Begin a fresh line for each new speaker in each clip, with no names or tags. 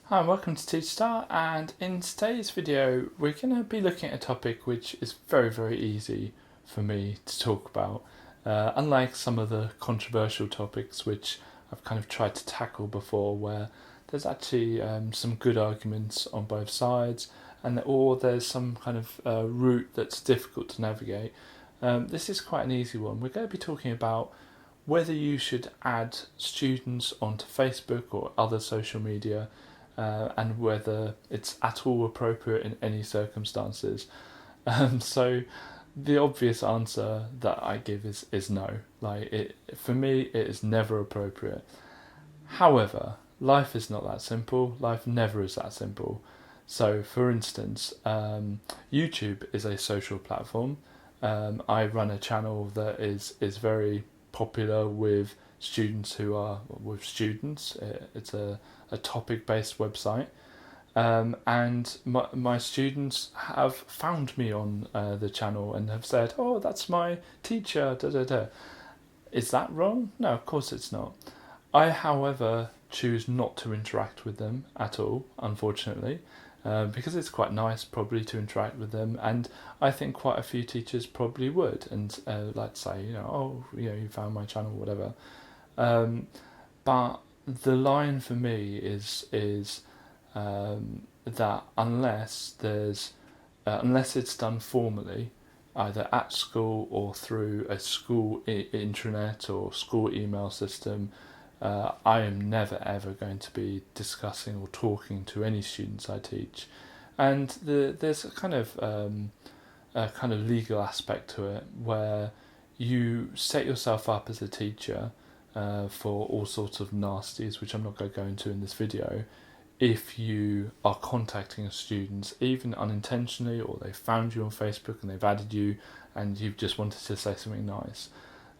Hi and welcome to Teach Start, and in today's video we're going to be looking at a topic which is very easy for me to talk about, unlike some of the controversial topics which I've kind of tried to tackle before, where there's actually some good arguments on both sides or there's some kind of route that's difficult to navigate. This is quite an easy one. We're going to be talking about whether you should add students onto Facebook or other social media, and whether it's at all appropriate in any circumstances. So the obvious answer that I give is no. For me, it is never appropriate. However, life is not that simple. Life never is that simple. So, for instance, YouTube is a social platform. I run a channel that is very popular with students It's a topic-based website, and my students have found me on the channel and have said, "Oh, that's my teacher." Da da da. Is that wrong? No, of course it's not. I, however, choose not to interact with them at all, unfortunately, because it's quite nice probably to interact with them, and I think quite a few teachers probably would, and like say, oh, you found my channel, whatever. But the line for me is that unless it's done formally, either at school or through a school intranet or school email system, I am never ever going to be discussing or talking to any students I teach. And there's a kind of legal aspect to it, where you set yourself up as a teacher for all sorts of nasties, which I'm not going to go into in this video, if you are contacting students, even unintentionally, or they found you on Facebook and they've added you and you've just wanted to say something nice.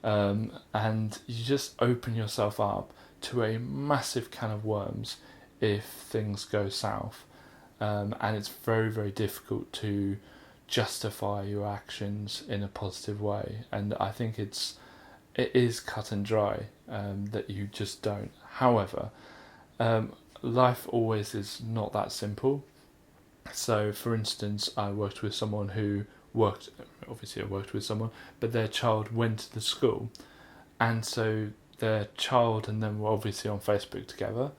And you just open yourself up to a massive can of worms if things go south. And it's very difficult to justify your actions in a positive way. And I think it is cut and dry, that you just don't. However, life always is not that simple. So, for instance, I worked with someone but their child went to the school, and so their child and them were obviously on Facebook together,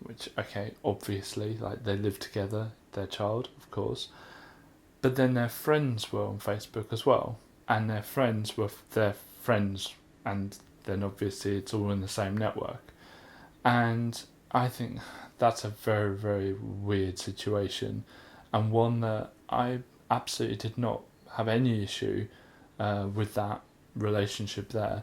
which, okay, obviously, like, they live together, their child, of course, but then their friends were on Facebook as well, and their friends were their friends, and then obviously it's all in the same network. And I think that's a very weird situation, and one that I absolutely did not have any issue with that relationship there.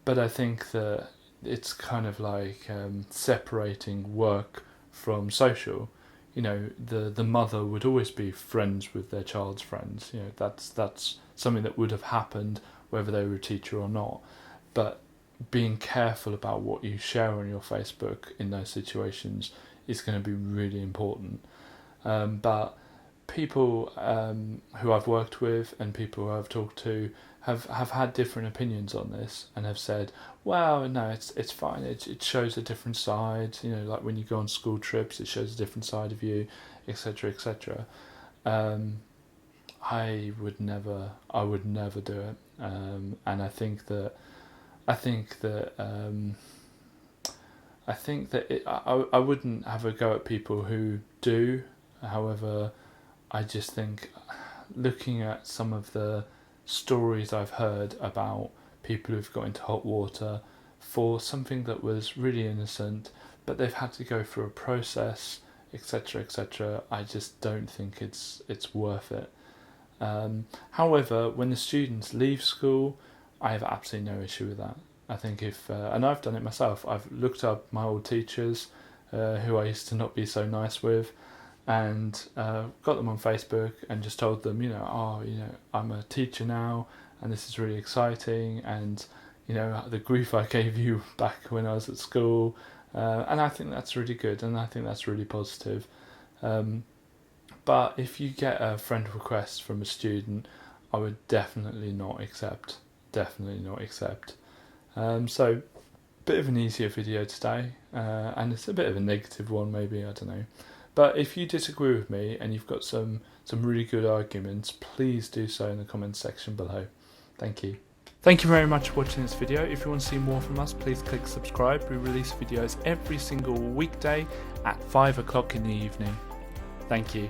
But I think that it's kind of like separating work from social. The mother would always be friends with their child's friends. That's something that would have happened whether they were a teacher or not. But being careful about what you share on your Facebook in those situations is going to be really important. But people who I've worked with and people who I've talked to have had different opinions on this, and have said, well, no, it's fine, it shows a different side, like when you go on school trips, it shows a different side of you, etc. I would never do it, and I think that I wouldn't have a go at people who do. However, I just think, looking at some of the stories I've heard about people who've got into hot water for something that was really innocent, but they've had to go through a process, etc. I just don't think it's worth it. However, when the students leave school, I have absolutely no issue with that. I think and I've done it myself, I've looked up my old teachers who I used to not be so nice with, and got them on Facebook and just told them, I'm a teacher now and this is really exciting, and the grief I gave you back when I was at school, and I think that's really good, and I think that's really positive. But if you get a friend request from a student, I would definitely not accept. So, bit of an easier video today, and it's a bit of a negative one, maybe, I don't know. But if you disagree with me and you've got some really good arguments, please do so in the comments section below. Thank you. Thank you very much for watching this video. If you want to see more from us, please click subscribe. We release videos every single weekday at 5 o'clock in the evening. Thank you.